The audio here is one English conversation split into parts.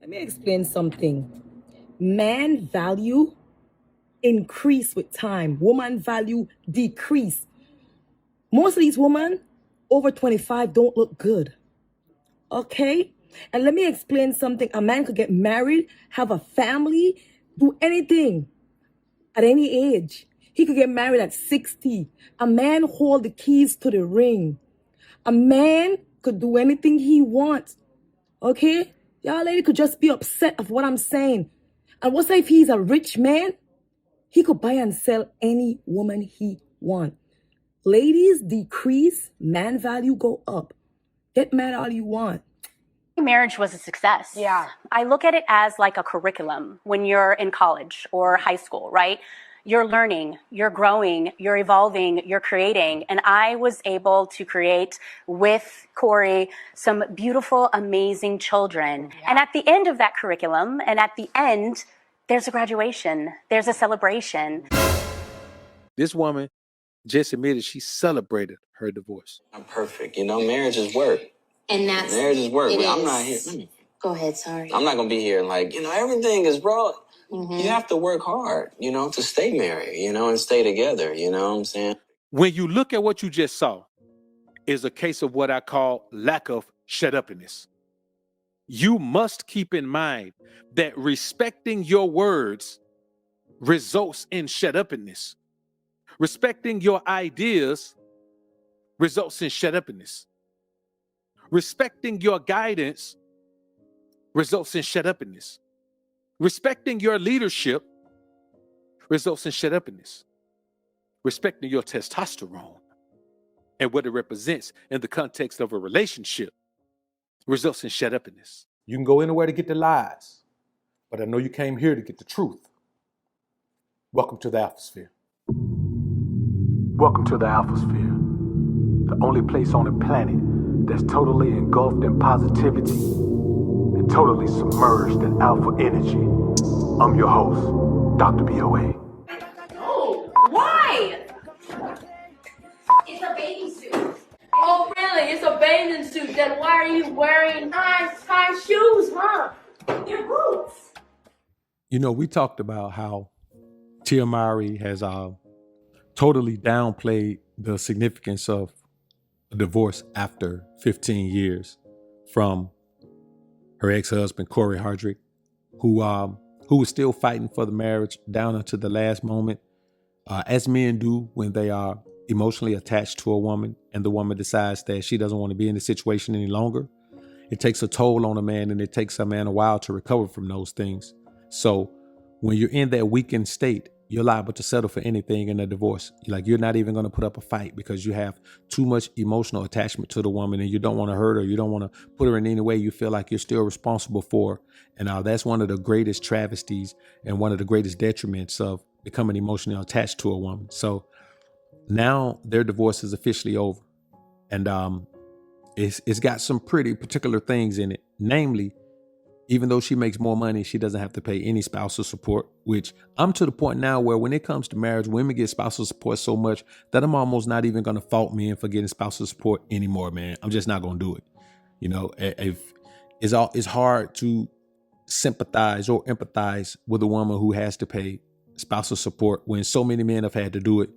Let me explain something. Man value increase with time. Woman value decrease. Most of these women over 25 don't look good. Okay? And let me explain something. A man could get married, have a family, do anything at any age. He could get married at 60. A man hold the keys to the ring. A man could do anything he wants. Okay? Y'all lady could just be upset of what I'm saying. And what's if he's a rich man? He could buy and sell any woman he wants. Ladies decrease, man value go up. Get mad all you want. Marriage was a success. Yeah. I look at it as like a curriculum when you're in college or high school, right? You're learning, you're growing, you're evolving, you're creating. And I was able to create with Cory some beautiful, amazing children. Yeah. And at the end of that curriculum, and at the end, there's a graduation, there's a celebration. This woman just admitted she celebrated her divorce. I'm perfect. You know, marriage is work. And that's Marriage is work. it I'm is. not here. Go ahead, sorry. I'm not going to be here like, everything is bro. You have to work hard, to stay married, and stay together. You know what I'm saying? When you look at what you just saw, is a case of what I call lack of shut-uppiness. You must keep in mind that respecting your words results in shut-uppiness. Respecting your ideas results in shut-uppiness. Respecting your guidance results in shut-uppiness. Respecting your leadership results in shut-uppiness. Respecting your testosterone and what it represents in the context of a relationship results in shut-uppiness. You can go anywhere to get the lies, but I know you came here to get the truth. Welcome to the Alphasphere. Welcome to the Alphasphere, the only place on the planet that's totally engulfed in positivity and totally submerged in alpha energy. I'm your host, Dr. BOA. Oh, why? It's a baby suit. Oh, really? It's a bathing suit. Then why are you wearing high shoes, huh? Your boots. We talked about how Tia Mowry has totally downplayed the significance of a divorce after 15 years from her ex-husband, Cory Hardrict, who was still fighting for the marriage down until the last moment, as men do when they are emotionally attached to a woman and the woman decides that she doesn't want to be in the situation any longer. It takes a toll on a man, and it takes a man a while to recover from those things. So when you're in that weakened state, you're liable to settle for anything in a divorce. You're not even going to put up a fight because you have too much emotional attachment to the woman and you don't want to hurt her. You don't want to put her in any way you feel like you're still responsible for. And that's one of the greatest travesties and one of the greatest detriments of becoming emotionally attached to a woman. So now their divorce is officially over. And it's got some pretty particular things in it. Namely, even though she makes more money, she doesn't have to pay any spousal support, which I'm to the point now where when it comes to marriage, women get spousal support so much that I'm almost not even going to fault men for getting spousal support anymore, man. I'm just not going to do it. It's hard to sympathize or empathize with a woman who has to pay spousal support when so many men have had to do it,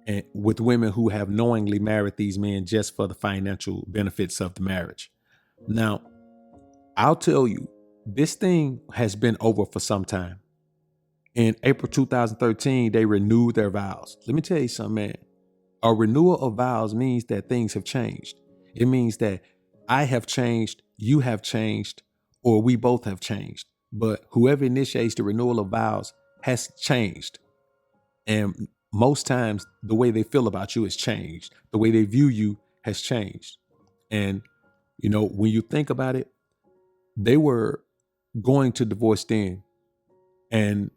and with women who have knowingly married these men just for the financial benefits of the marriage. Now, I'll tell you, this thing has been over for some time. In April 2013, they renewed their vows. Let me tell you something, man. A renewal of vows means that things have changed. It means that I have changed, you have changed, or we both have changed. But whoever initiates the renewal of vows has changed. And most times, the way they feel about you has changed. The way they view you has changed. And, when you think about it, they were going to divorce then, and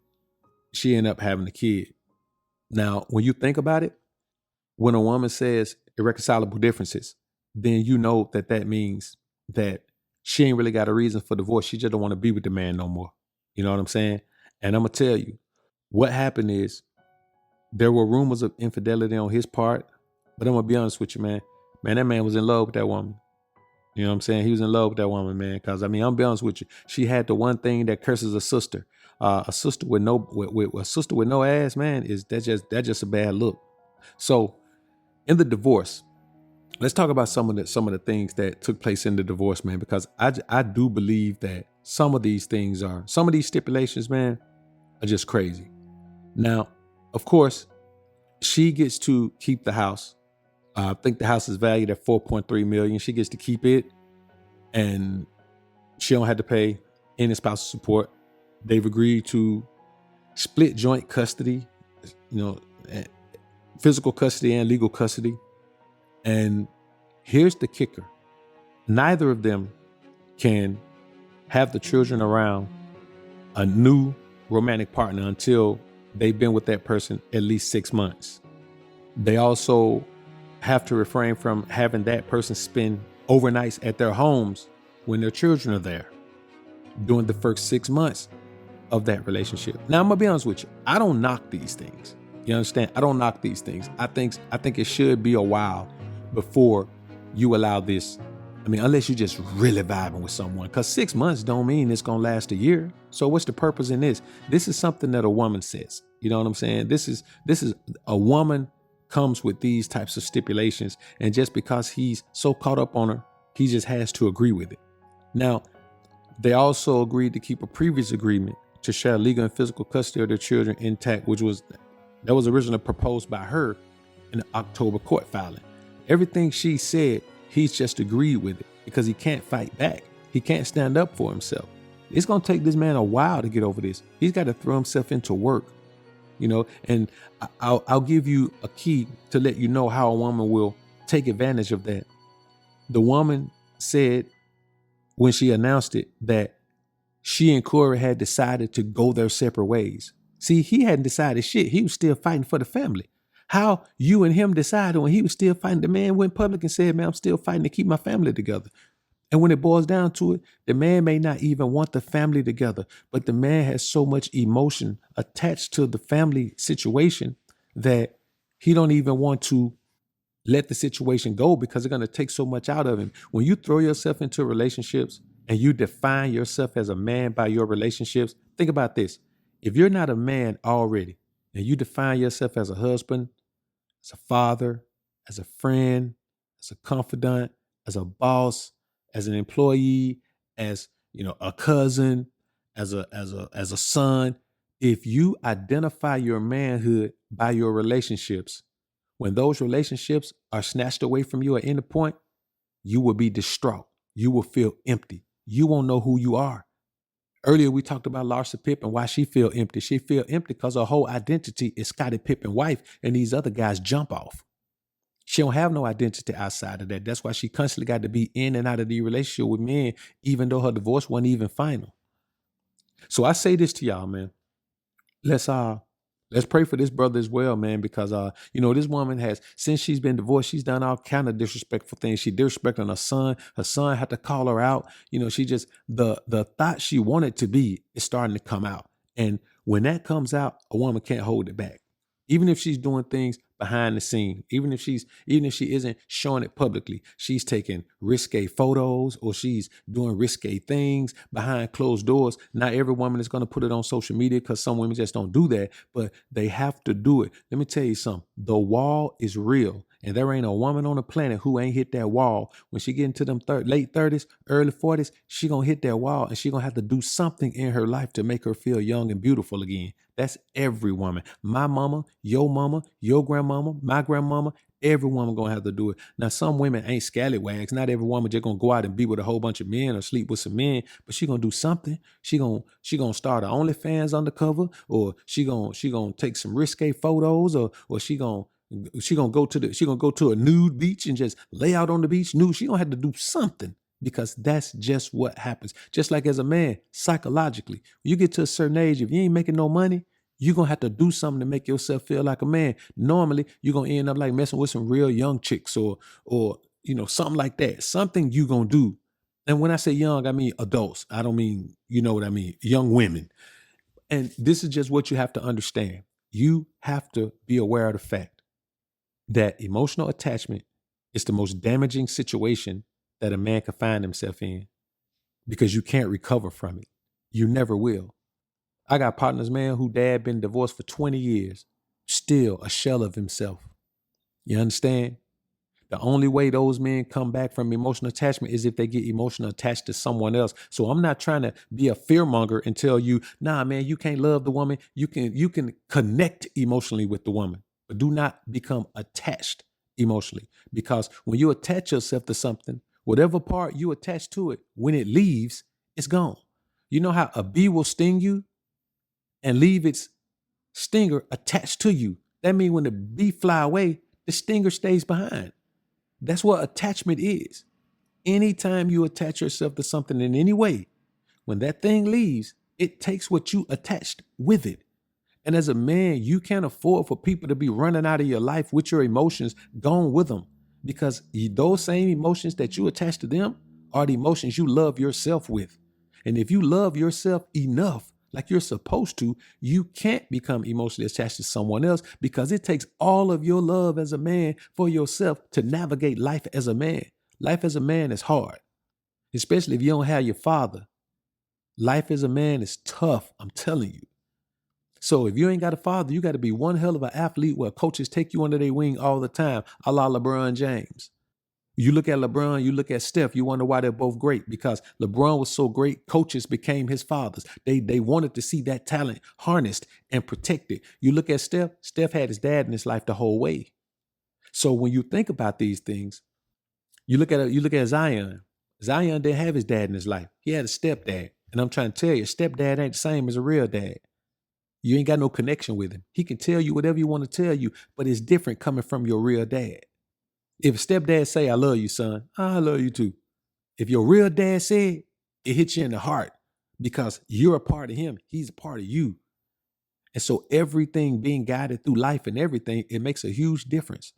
she ended up having a kid. Now, when you think about it, when a woman says irreconcilable differences, then you know that means that she ain't really got a reason for divorce. She just don't want to be with the man no more. You know what I'm saying? And I'm going to tell you, what happened is there were rumors of infidelity on his part, but I'm going to be honest with you, man. Man, that man was in love with that woman. You know what I'm saying? He was in love with that woman, man. Because I mean, I'm be honest with you, she had the one thing that curses a sister. A sister with no with a sister with no ass, man, is that's just a bad look. So in the divorce, let's talk about some of the things that took place in the divorce, man, because I do believe that some of these stipulations, man, are just crazy. Now, of course, she gets to keep the house. I think the house is valued at $4.3 million. She gets to keep it, and she don't have to pay any spousal support. They've agreed to split joint custody, physical custody and legal custody. And here's the kicker. Neither of them can have the children around a new romantic partner until they've been with that person at least 6 months. They also have to refrain from having that person spend overnights at their homes when their children are there during the first 6 months of that relationship. Now, I'm gonna be honest with you. I don't knock these things. You understand? I don't knock these things. I think it should be a while before you allow this. I mean, unless you're just really vibing with someone, because 6 months don't mean it's gonna last a year. So what's the purpose in this? This is something that a woman says. You know what I'm saying? This is a woman comes with these types of stipulations, and just because he's so caught up on her, he just has to agree with it. Now, they also agreed to keep a previous agreement to share legal and physical custody of their children intact, which was originally proposed by her in the October court filing. Everything she said, he's just agreed with it because he can't fight back. He can't stand up for himself. It's going to take this man a while to get over this. He's got to throw himself into work, and I'll give you a key to let you know how a woman will take advantage of that. The woman said when she announced it that she and Cory had decided to go their separate ways. See, he hadn't decided shit. He was still fighting for the family. How you and him decided when he was still fighting? The man went public and said, man, I'm still fighting to keep my family together. And when it boils down to it, the man may not even want the family together, but the man has so much emotion attached to the family situation that he don't even want to let the situation go because it's going to take so much out of him. When you throw yourself into relationships and you define yourself as a man by your relationships, think about this. If you're not a man already and you define yourself as a husband, as a father, as a friend, as a confidant, as a boss, as an employee, as a cousin, as a son, if you identify your manhood by your relationships, when those relationships are snatched away from you at any point, you will be distraught. You will feel empty. You won't know who you are. Earlier, we talked about Larsa Pippen, why she feel empty. She feel empty because her whole identity is Scottie Pippen's wife, and these other guys jump off. She don't have no identity outside of that. That's why she constantly got to be in and out of the relationship with men, even though her divorce wasn't even final. So I say this to y'all, man. Let's pray for this brother as well, man, because this woman has, since she's been divorced, she's done all kind of disrespectful things. She disrespecting her son. Her son had to call her out. She just the thought she wanted to be is starting to come out. And when that comes out, a woman can't hold it back. Even if she's doing things behind the scene, even if she isn't showing it publicly, she's taking risque photos or she's doing risque things behind closed doors. Not every woman is going to put it on social media because some women just don't do that, but they have to do it. Let me tell you something. The wall is real. And there ain't a woman on the planet who ain't hit that wall. When she get into them late 30s, early 40s, she gonna hit that wall and she gonna have to do something in her life to make her feel young and beautiful again. That's every woman. My mama, your grandmama, my grandmama, every woman gonna have to do it. Now, some women ain't scallywags. Not every woman just gonna go out and be with a whole bunch of men or sleep with some men, but she gonna do something. She gonna start her OnlyFans undercover, or she gonna take some risque photos, or she gonna go to a nude beach and just lay out on the beach nude. She gonna have to do something, because that's just what happens. Just like as a man, psychologically, when you get to a certain age, if you ain't making no money, you're gonna have to do something to make yourself feel like a man. Normally, you're gonna end up like messing with some real young chicks or something like that. Something you gonna do. And when I say young, I mean adults. I don't mean, you know what I mean, young women. And this is just what you have to understand. You have to be aware of the fact that emotional attachment is the most damaging situation that a man can find himself in, because you can't recover from it. You never will. I got partners, man, who dad been divorced for 20 years, still a shell of himself. You understand? The only way those men come back from emotional attachment is if they get emotional attached to someone else. So I'm not trying to be a fearmonger and tell you, nah, man, you can't love the woman. You can connect emotionally with the woman, but do not become attached emotionally. Because when you attach yourself to something, whatever part you attach to it, when it leaves, it's gone. You know how a bee will sting you and leave its stinger attached to you? That means when the bee fly away, the stinger stays behind. That's what attachment is. Anytime you attach yourself to something in any way, when that thing leaves, it takes what you attached with it. And as a man, you can't afford for people to be running out of your life with your emotions gone with them, because those same emotions that you attach to them are the emotions you love yourself with. And if you love yourself enough, like you're supposed to, you can't become emotionally attached to someone else, because it takes all of your love as a man for yourself to navigate life as a man. Life as a man is hard, especially if you don't have your father. Life as a man is tough, I'm telling you. So if you ain't got a father, you got to be one hell of an athlete where coaches take you under their wing all the time, a la LeBron James. You look at LeBron, you look at Steph, you wonder why they're both great, because LeBron was so great, coaches became his fathers. They wanted to see that talent harnessed and protected. You look at Steph, Steph had his dad in his life the whole way. So when you think about these things, you look at Zion. Zion didn't have his dad in his life. He had a stepdad. And I'm trying to tell you, stepdad ain't the same as a real dad. You ain't got no connection with him. He can tell you whatever you want to tell you, but it's different coming from your real dad. If stepdad say, I love you, son, I love you too. If your real dad said, it hits you in the heart, because you're a part of him. He's a part of you. And so everything being guided through life and everything, it makes a huge difference.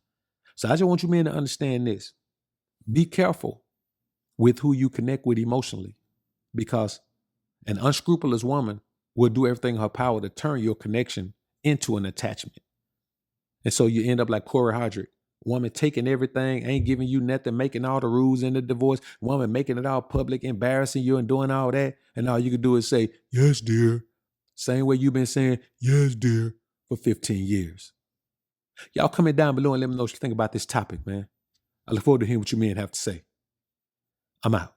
So I just want you men to understand this. Be careful with who you connect with emotionally, because an unscrupulous woman will do everything in her power to turn your connection into an attachment. And so you end up like Cory Hardrict. Woman taking everything, ain't giving you nothing, making all the rules in the divorce. Woman making it all public, embarrassing you and doing all that. And all you can do is say, yes, dear. Same way you've been saying, yes, dear, for 15 years. Y'all comment down below and let me know what you think about this topic, man. I look forward to hearing what you men have to say. I'm out.